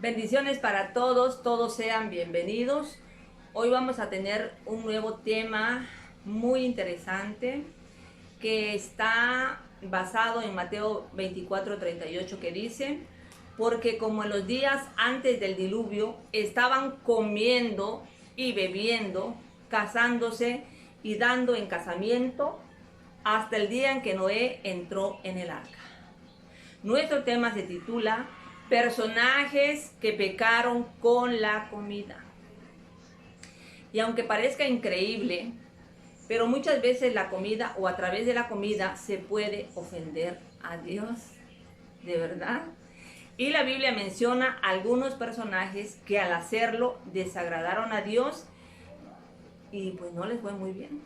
Bendiciones para todos, todos sean bienvenidos. Hoy vamos a tener un nuevo tema muy interesante que está basado en Mateo 24:38 que dice, porque como en los días antes del diluvio estaban comiendo y bebiendo, casándose y dando en casamiento hasta el día en que Noé entró en el arca. Nuestro tema se titula Personajes que pecaron con la comida. Y aunque parezca increíble, pero muchas veces la comida o a través de la comida se puede ofender a Dios, de verdad. Y la Biblia menciona algunos personajes que al hacerlo desagradaron a Dios y pues no les fue muy bien,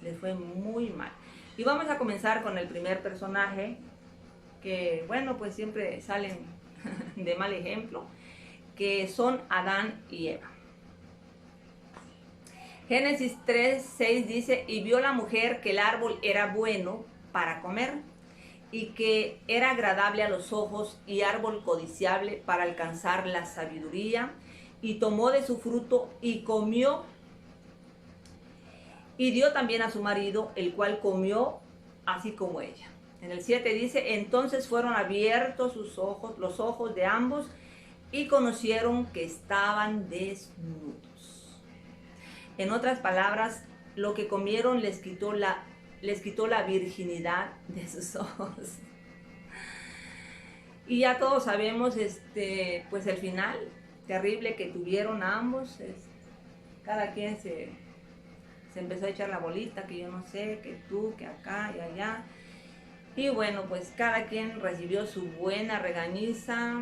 les fue muy mal. Y vamos a comenzar con el primer personaje que, bueno, pues siempre salen de mal ejemplo, que son Adán y Eva. Génesis 3:6 dice, y vio la mujer que el árbol era bueno para comer, y que era agradable a los ojos y árbol codiciable para alcanzar la sabiduría, y tomó de su fruto y comió, y dio también a su marido, el cual comió así como ella. En el 7 dice, entonces fueron abiertos sus ojos, los ojos de ambos, y conocieron que estaban desnudos. En otras palabras, lo que comieron les quitó la virginidad de sus ojos. Y ya todos sabemos pues el final terrible que tuvieron ambos. Cada quien se empezó a echar la bolita, que yo no sé, que tú, que acá y allá. Y bueno, pues cada quien recibió su buena regañiza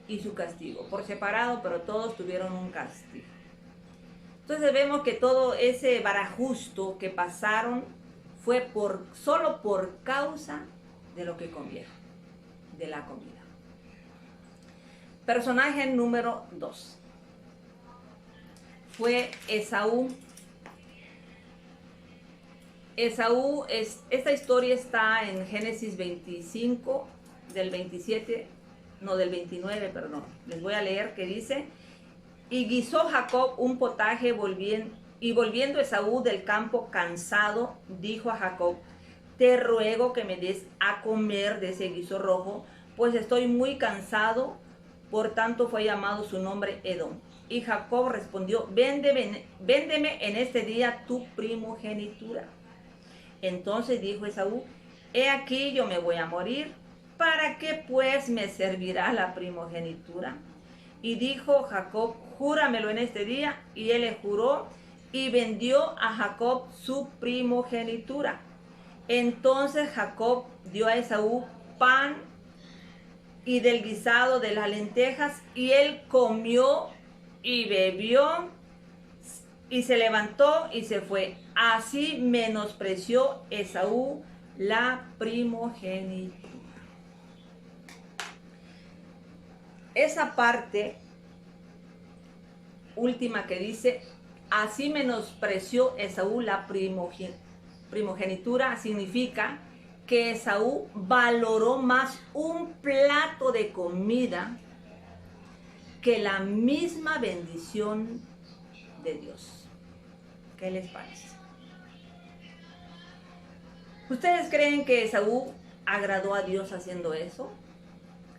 y su castigo, por separado, pero todos tuvieron un castigo. Entonces vemos que todo ese barajusto que pasaron fue solo por causa de lo que comieron, de la comida. Personaje número 2 fue Esaú. Esta historia está en Génesis 25, del 29, perdón. Les voy a leer que dice, y guisó Jacob un potaje y volviendo Esaú del campo cansado, dijo a Jacob, te ruego que me des a comer de ese guiso rojo, pues estoy muy cansado. Por tanto fue llamado su nombre Edom. Y Jacob respondió, véndeme en este día tu primogenitura. Entonces dijo Esaú, he aquí yo me voy a morir, ¿para qué pues me servirá la primogenitura? Y dijo Jacob, júramelo en este día. Y él le juró y vendió a Jacob su primogenitura. Entonces Jacob dio a Esaú pan y del guisado de las lentejas, y él comió y bebió y se levantó y se fue. Así menospreció Esaú la primogenitura. Esa parte última que dice, así menospreció Esaú la primogenitura, significa que Esaú valoró más un plato de comida que la misma bendición de Dios. ¿Qué les parece? ¿Ustedes creen que Esaú agradó a Dios haciendo eso?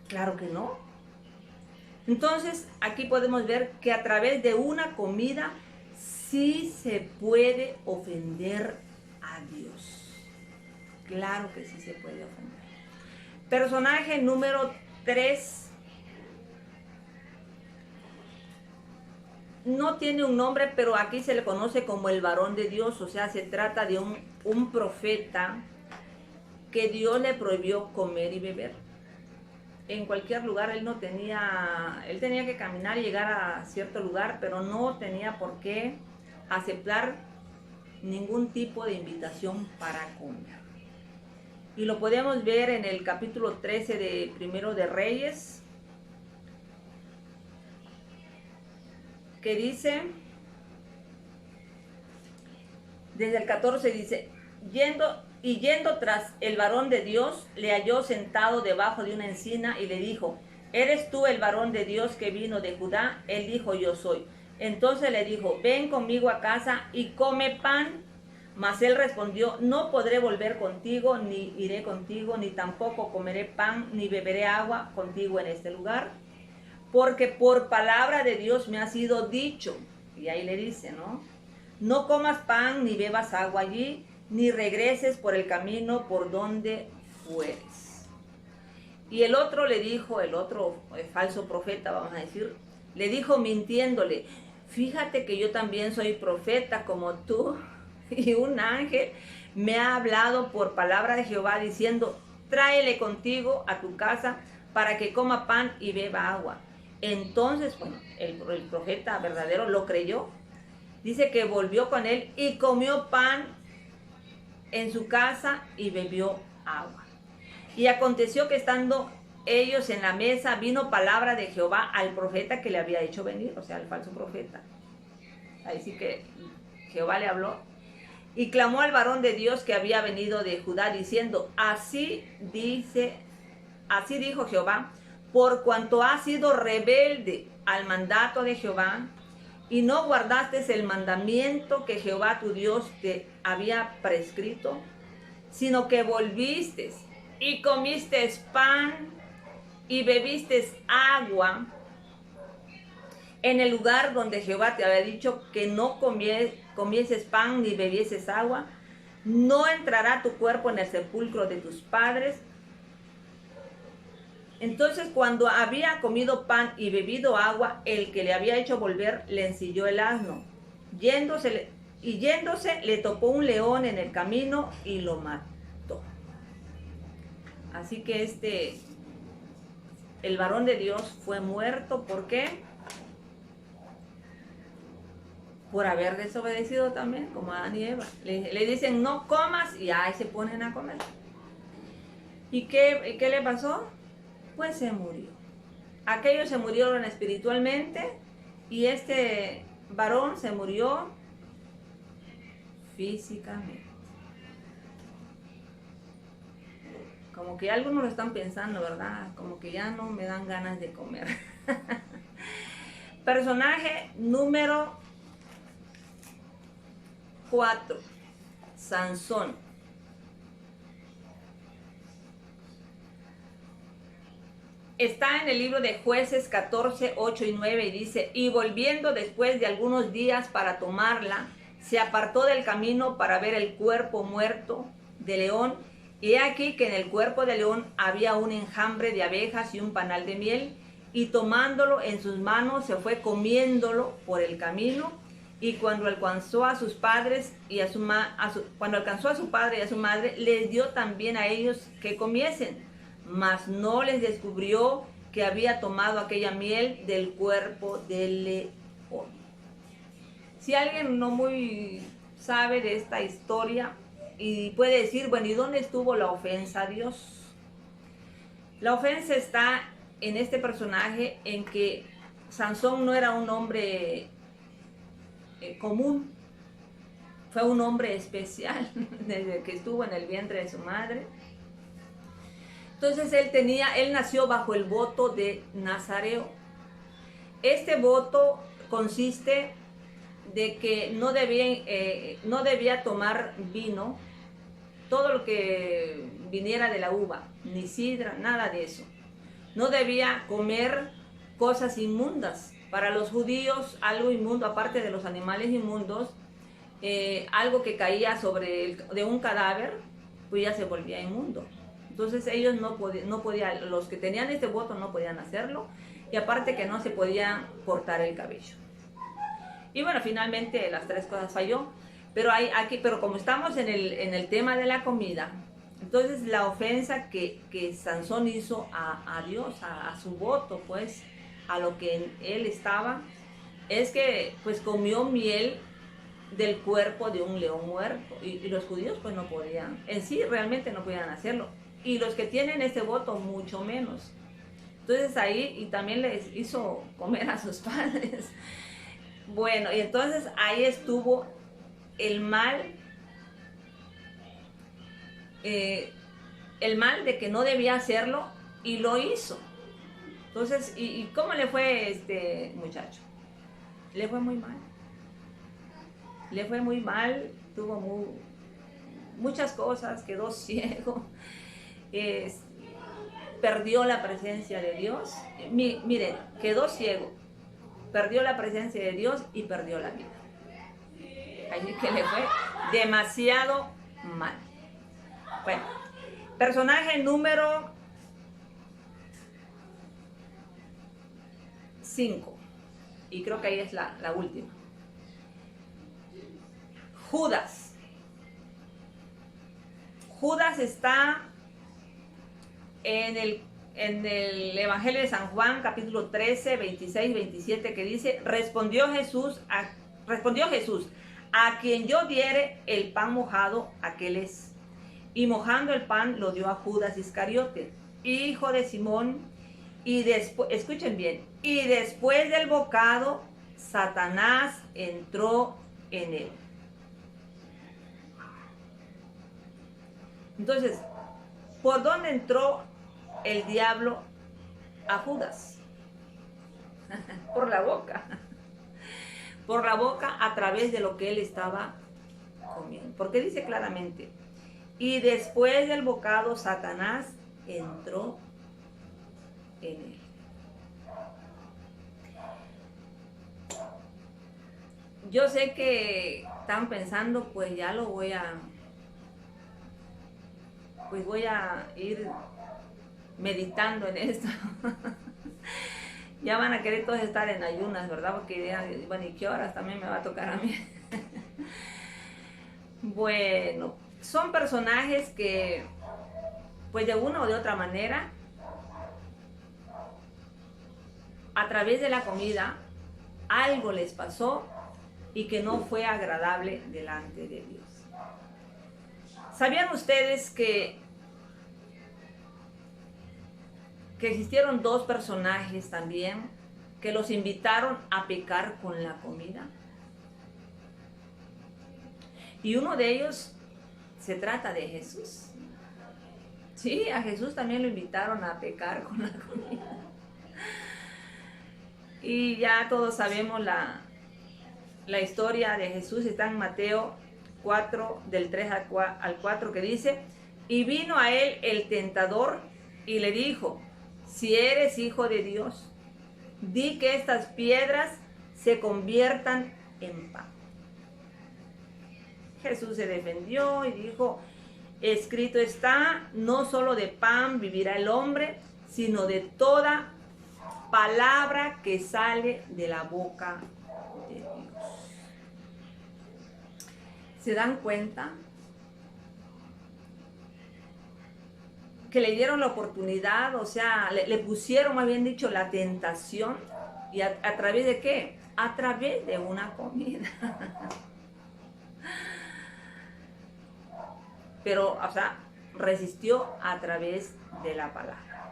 Claro que no. Entonces, aquí podemos ver que a través de una comida sí se puede ofender a Dios. Claro que sí se puede ofender. Personaje número 3. No tiene un nombre, pero aquí se le conoce como el varón de Dios. O sea, se trata de un profeta que Dios le prohibió comer y beber. En cualquier lugar él tenía que caminar y llegar a cierto lugar, pero no tenía por qué aceptar ningún tipo de invitación para comer. Y lo podemos ver en el capítulo 13 de Primero de Reyes, que dice, desde el 14 dice, yendo tras el varón de Dios, le halló sentado debajo de una encina y le dijo, ¿eres tú el varón de Dios que vino de Judá? Él dijo, yo soy. Entonces le dijo, ven conmigo a casa y come pan. Mas él respondió, no podré volver contigo, ni iré contigo, ni tampoco comeré pan, ni beberé agua contigo en este lugar, porque por palabra de Dios me ha sido dicho. Y ahí le dice, ¿no? No comas pan, ni bebas agua allí, ni regreses por el camino por donde fueres. Y el otro le dijo, el otro falso profeta, vamos a decir, le dijo mintiéndole, fíjate que yo también soy profeta como tú, y un ángel me ha hablado por palabra de Jehová diciendo, tráele contigo a tu casa para que coma pan y beba agua. Entonces, bueno, el profeta verdadero lo creyó. Dice que volvió con él y comió pan en su casa y bebió agua. Y aconteció que estando ellos en la mesa, vino palabra de Jehová al profeta que le había hecho venir, o sea, al falso profeta. Ahí sí que Jehová le habló. Y clamó al varón de Dios que había venido de Judá, diciendo, así dijo Jehová, por cuanto has sido rebelde al mandato de Jehová, y no guardaste el mandamiento que Jehová tu Dios te había prescrito, sino que volviste y comiste pan y bebiste agua en el lugar donde Jehová te había dicho que no comieses pan ni bebieses agua, no entrará tu cuerpo en el sepulcro de tus padres. Entonces, cuando había comido pan y bebido agua, el que le había hecho volver le ensilló el asno. Yéndose, le topó un león en el camino y lo mató. Así que el varón de Dios fue muerto. ¿Por qué? Por haber desobedecido también, como Adán y Eva. Le dicen, no comas, y ahí se ponen a comer. ¿Y qué le pasó? Pues se murió. Aquellos se murieron espiritualmente y este varón se murió físicamente. Como que algunos lo están pensando, ¿verdad? Como que ya no me dan ganas de comer. Personaje número 4. Sansón. Está en el libro de Jueces 14, 8 y 9 y dice, y volviendo después de algunos días para tomarla, se apartó del camino para ver el cuerpo muerto de león, y he aquí que en el cuerpo de león había un enjambre de abejas y un panal de miel, y tomándolo en sus manos se fue comiéndolo por el camino, y cuando alcanzó a sus padres y a su padre y a su madre, les dio también a ellos que comiesen. Mas no les descubrió que había tomado aquella miel del cuerpo del león. Si alguien no muy sabe de esta historia y puede decir, bueno, ¿y dónde estuvo la ofensa a Dios? La ofensa está en este personaje, en que Sansón no era un hombre común, fue un hombre especial desde que estuvo en el vientre de su madre. Entonces él nació bajo el voto de Nazareo. Este voto consiste de que no debía tomar vino, todo lo que viniera de la uva, ni sidra, nada de eso. No debía comer cosas inmundas. Para los judíos, algo inmundo, aparte de los animales inmundos, algo que caía de un cadáver, pues ya se volvía inmundo. Entonces ellos no podían, los que tenían este voto no podían hacerlo, y aparte que no se podía cortar el cabello. Y bueno, finalmente las tres cosas falló, pero como estamos en el tema de la comida, entonces la ofensa que Sansón hizo a Dios, a su voto, pues, a lo que él estaba, es que pues comió miel del cuerpo de un león muerto, y los judíos pues no podían, en sí realmente no podían hacerlo, y los que tienen ese voto mucho menos. Entonces ahí, y también les hizo comer a sus padres. Bueno, y entonces ahí estuvo el mal de que no debía hacerlo, y lo hizo. Entonces, ¿y cómo le fue este muchacho? Le fue muy mal. Le fue muy mal, tuvo muchas cosas, quedó ciego, es- perdió la presencia de Dios. Miren, quedó ciego, perdió la presencia de Dios y perdió la vida. Así que le fue demasiado mal. Bueno, personaje número 5. Y creo que ahí es la última. Judas. Judas está en el Evangelio de San Juan, capítulo 13, 26, 27, que dice, respondió Jesús, a quien yo diere el pan mojado, aquel es. Y mojando el pan lo dio a Judas Iscariote, hijo de Simón, y después, escuchen bien, y después del bocado, Satanás entró en él. Entonces, ¿por dónde entró el diablo a Judas? Por la boca. Por la boca a través de lo que él estaba comiendo. Porque dice claramente, y después del bocado Satanás entró en él. Yo sé que están pensando, pues ya lo voy a ir meditando en esto. Ya van a querer todos estar en ayunas, ¿verdad? Porque dirán, bueno, ¿y qué horas también me va a tocar a mí? Bueno, son personajes que, pues de una o de otra manera, a través de la comida, algo les pasó y que no fue agradable delante de Dios. ¿Sabían ustedes que existieron dos personajes también que los invitaron a pecar con la comida? Y uno de ellos se trata de Jesús. Sí, a Jesús también lo invitaron a pecar con la comida. Y ya todos sabemos la historia de Jesús, está en Mateo 4, del 3 al 4, que dice, y vino a él el tentador y le dijo, si eres hijo de Dios, di que estas piedras se conviertan en pan. Jesús se defendió y dijo, escrito está, no solo de pan vivirá el hombre, sino de toda palabra que sale de la boca de Dios. ¿Se dan cuenta? Que le dieron la oportunidad, o sea, le pusieron, más bien dicho, la tentación. ¿Y a través de qué? A través de una comida. Pero, o sea, resistió a través de la palabra.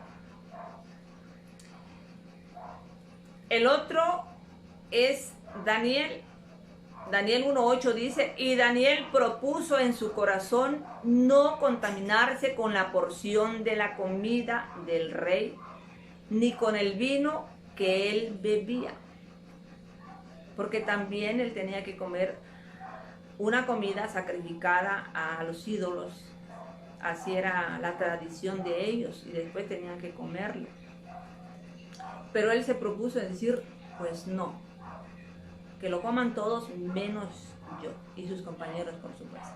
El otro es Daniel. Daniel 1:8 dice, y Daniel propuso en su corazón no contaminarse con la porción de la comida del rey, ni con el vino que él bebía. Porque también él tenía que comer una comida sacrificada a los ídolos. Así era la tradición de ellos y después tenían que comerlo. Pero él se propuso decir, pues no, que lo coman todos menos yo y sus compañeros, por supuesto.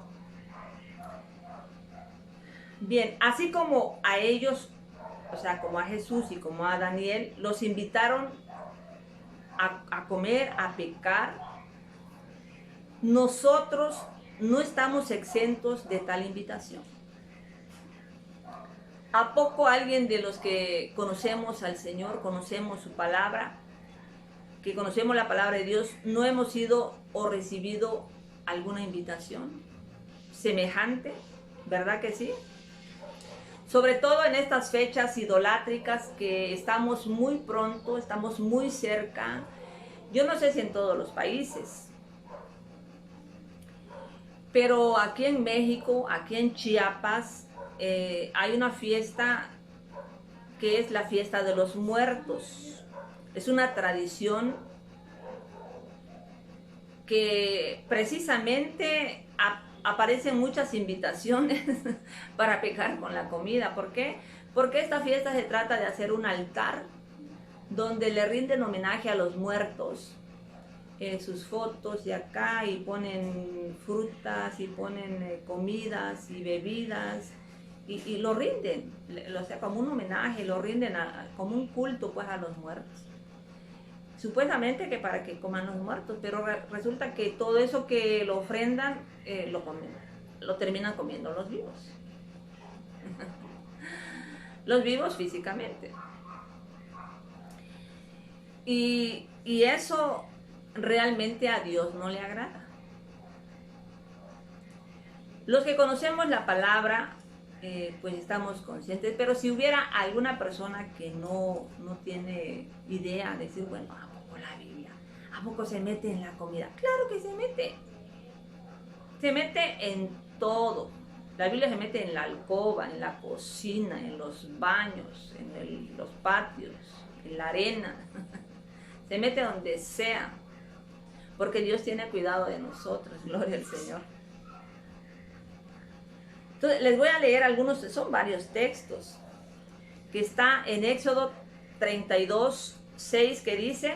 Bien, así como a ellos, o sea, como a Jesús y como a Daniel, los invitaron a comer, a pecar, nosotros no estamos exentos de tal invitación. ¿A poco alguien de los que conocemos al Señor, conocemos su palabra, que conocemos la palabra de Dios, no hemos ido o recibido alguna invitación semejante? ¿Verdad que sí? Sobre todo en estas fechas idolátricas que estamos muy pronto, estamos muy cerca. Yo no sé si en todos los países, pero aquí en México, aquí en Chiapas, hay una fiesta que es la fiesta de los muertos. Es una tradición que precisamente aparecen muchas invitaciones para pecar con la comida. ¿Por qué? Porque esta fiesta se trata de hacer un altar donde le rinden homenaje a los muertos. Sus fotos y acá, y ponen frutas, y ponen comidas y bebidas, y lo rinden, o sea, como un homenaje, lo rinden como un culto pues a los muertos. Supuestamente que para que coman los muertos, pero resulta que todo eso que lo ofrendan, lo comen, lo terminan comiendo los vivos. Los vivos físicamente. Y eso realmente a Dios no le agrada. Los que conocemos la palabra, pues estamos conscientes, pero si hubiera alguna persona que no tiene idea de decir, bueno, ¿a poco la Biblia? ¿A poco se mete en la comida? Claro que se mete. Se mete en todo. La Biblia se mete en la alcoba, en la cocina, en los baños, en los patios, en la arena. Se mete donde sea. Porque Dios tiene cuidado de nosotros, gloria al Señor. Entonces, les voy a leer algunos, son varios textos, que está en Éxodo 32, 6, que dice: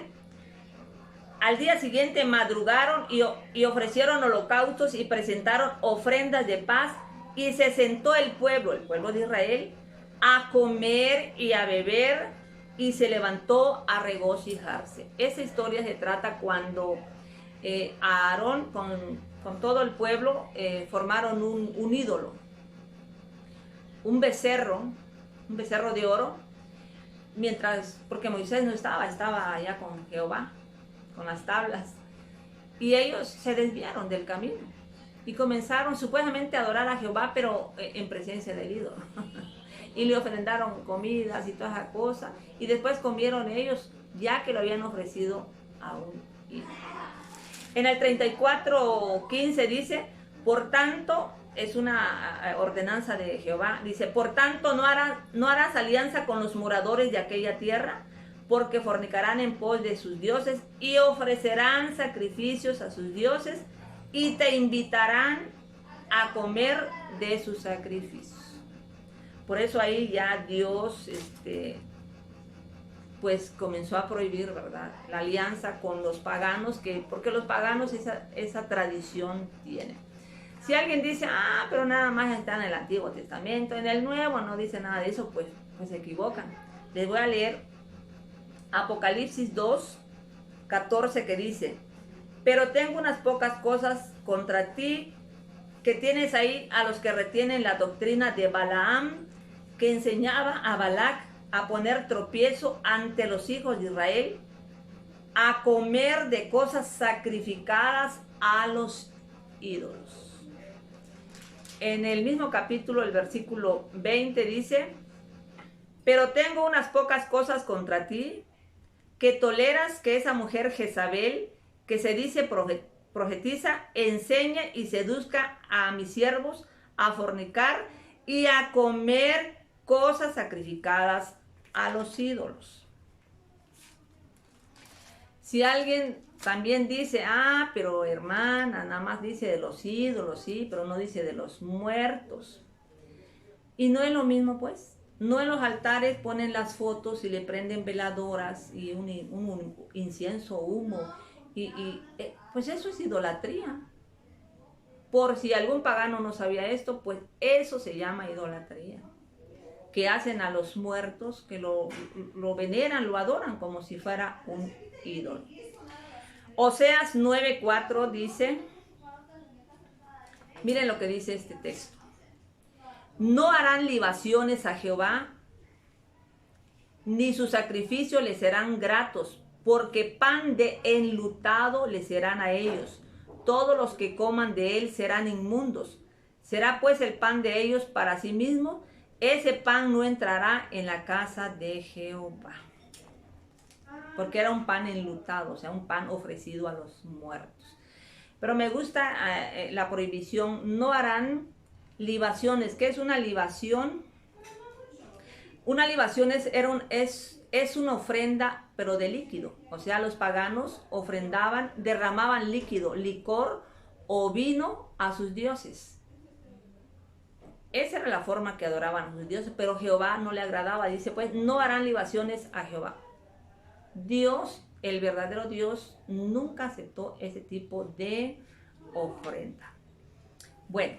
al día siguiente madrugaron y ofrecieron holocaustos y presentaron ofrendas de paz, y se sentó el pueblo de Israel, a comer y a beber, y se levantó a regocijarse. Esa historia se trata cuando Aarón con todo el pueblo formaron un ídolo, un becerro de oro, porque Moisés no estaba allá con Jehová, con las tablas, y ellos se desviaron del camino y comenzaron supuestamente a adorar a Jehová, pero en presencia del ídolo. Y le ofrendaron comidas y todas esas cosas, y después comieron ellos, ya que lo habían ofrecido a un ídolo. En el 34:15 dice: por tanto, es una ordenanza de Jehová, dice: por tanto no harás alianza con los moradores de aquella tierra, porque fornicarán en pos de sus dioses y ofrecerán sacrificios a sus dioses, y te invitarán a comer de sus sacrificios. Por eso ahí ya Dios pues comenzó a prohibir, ¿verdad?, la alianza con los paganos, porque los paganos esa tradición tienen. Si alguien dice, pero nada más está en el Antiguo Testamento, en el Nuevo no dice nada de eso, pues se equivocan. Les voy a leer Apocalipsis 2:14, que dice: pero tengo unas pocas cosas contra ti, que tienes ahí a los que retienen la doctrina de Balaam, que enseñaba a Balac a poner tropiezo ante los hijos de Israel, a comer de cosas sacrificadas a los ídolos. En el mismo capítulo, el versículo 20 dice: pero tengo unas pocas cosas contra ti, que toleras que esa mujer Jezabel, que se dice profetiza, enseñe y seduzca a mis siervos a fornicar y a comer cosas sacrificadas a los ídolos. Si alguien también dice, pero hermana, nada más dice de los ídolos, sí, pero no dice de los muertos. Y no es lo mismo, pues. No en los altares ponen las fotos y le prenden veladoras y un incienso, humo. Pues eso es idolatría. Por si algún pagano no sabía esto, pues eso se llama idolatría. Que hacen a los muertos, que lo veneran, lo adoran como si fuera un ídolo. Oseas 9:4 dice, miren lo que dice este texto: no harán libaciones a Jehová, ni sus sacrificios les serán gratos, porque pan de enlutado les serán a ellos. Todos los que coman de él serán inmundos. Será pues el pan de ellos para sí mismo. Ese pan no entrará en la casa de Jehová. Porque era un pan enlutado, o sea, un pan ofrecido a los muertos. Pero me gusta la prohibición: no harán libaciones. ¿Qué es una libación? Una libación es una ofrenda, pero de líquido. O sea, los paganos ofrendaban, derramaban líquido, licor o vino a sus dioses. Esa era la forma que adoraban a sus dioses, pero Jehová no le agradaba. Dice, pues, no harán libaciones a Jehová. Dios, el verdadero Dios, nunca aceptó ese tipo de ofrenda. Bueno,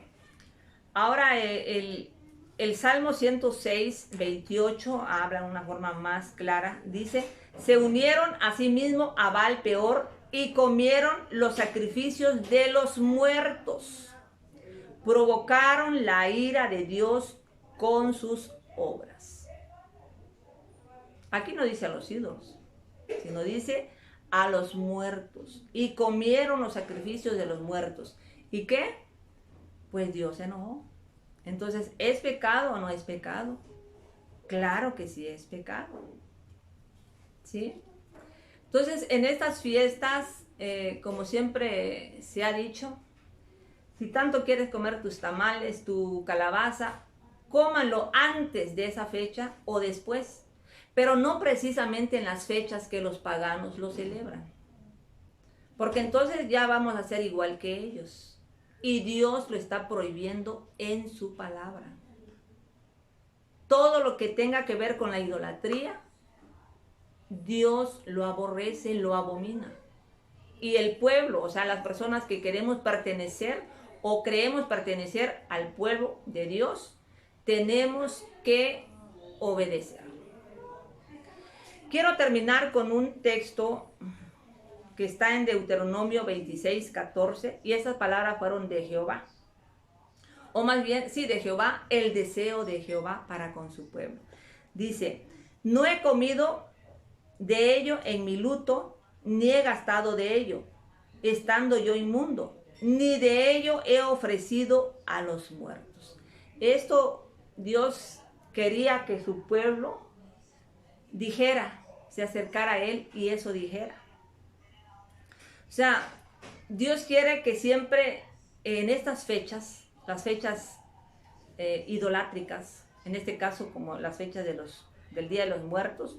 ahora el Salmo 106, 28 habla de una forma más clara. Dice, se unieron a sí mismo a Baal Peor y comieron los sacrificios de los muertos. Provocaron la ira de Dios con sus obras. Aquí no dice a los ídolos, sino dice a los muertos. Y comieron los sacrificios de los muertos. ¿Y qué? Pues Dios se enojó. Entonces, ¿es pecado o no es pecado? Claro que sí es pecado. ¿Sí? Entonces, en estas fiestas, como siempre se ha dicho, si tanto quieres comer tus tamales, tu calabaza, cómanlo antes de esa fecha o después, pero no precisamente en las fechas que los paganos lo celebran. Porque entonces ya vamos a ser igual que ellos. Y Dios lo está prohibiendo en su palabra. Todo lo que tenga que ver con la idolatría, Dios lo aborrece, lo abomina. Y el pueblo, o sea, las personas que queremos pertenecer o creemos pertenecer al pueblo de Dios, tenemos que obedecer. Quiero terminar con un texto que está en Deuteronomio 26, 14, y esas palabras fueron de Jehová. O más bien, sí, de Jehová, el deseo de Jehová para con su pueblo. Dice, no he comido de ello en mi luto, ni he gastado de ello, estando yo inmundo, ni de ello he ofrecido a los muertos. Esto Dios quería que su pueblo dijera, se acercara a Él y eso dijera. O sea, Dios quiere que siempre en estas fechas, las fechas idolátricas, en este caso como las fechas del Día de los Muertos,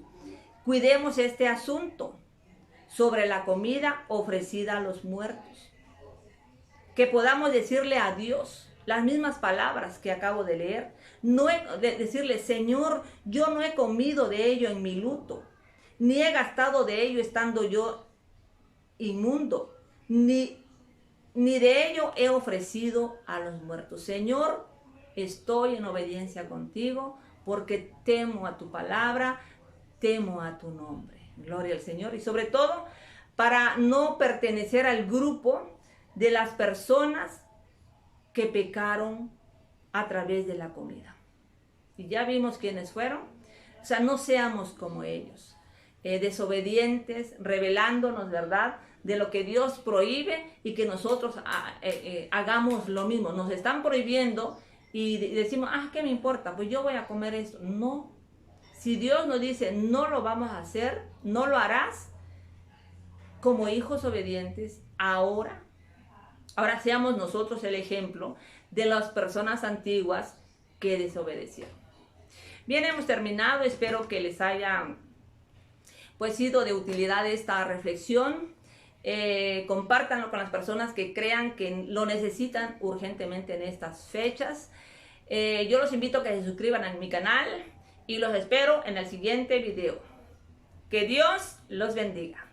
cuidemos este asunto sobre la comida ofrecida a los muertos. Que podamos decirle a Dios las mismas palabras que acabo de leer. Decirle, Señor, yo no he comido de ello en mi luto, ni he gastado de ello estando yo inmundo, ni de ello he ofrecido a los muertos. Señor, estoy en obediencia contigo porque temo a tu palabra, temo a tu nombre. Gloria al Señor. Y sobre todo, para no pertenecer al grupo de las personas que pecaron a través de la comida. Y ya vimos quiénes fueron. O sea, no seamos como ellos, desobedientes, rebelándonos, ¿verdad?, de lo que Dios prohíbe y que nosotros hagamos lo mismo. Nos están prohibiendo y decimos, ¿qué me importa? Pues yo voy a comer esto. No. Si Dios nos dice, no lo vamos a hacer, no lo harás, como hijos obedientes, ahora seamos nosotros el ejemplo de las personas antiguas que desobedecieron. Bien, hemos terminado. Espero que les haya pues sido de utilidad esta reflexión. Compártanlo con las personas que crean que lo necesitan urgentemente en estas fechas. Yo los invito a que se suscriban a mi canal y los espero en el siguiente video. Que Dios los bendiga.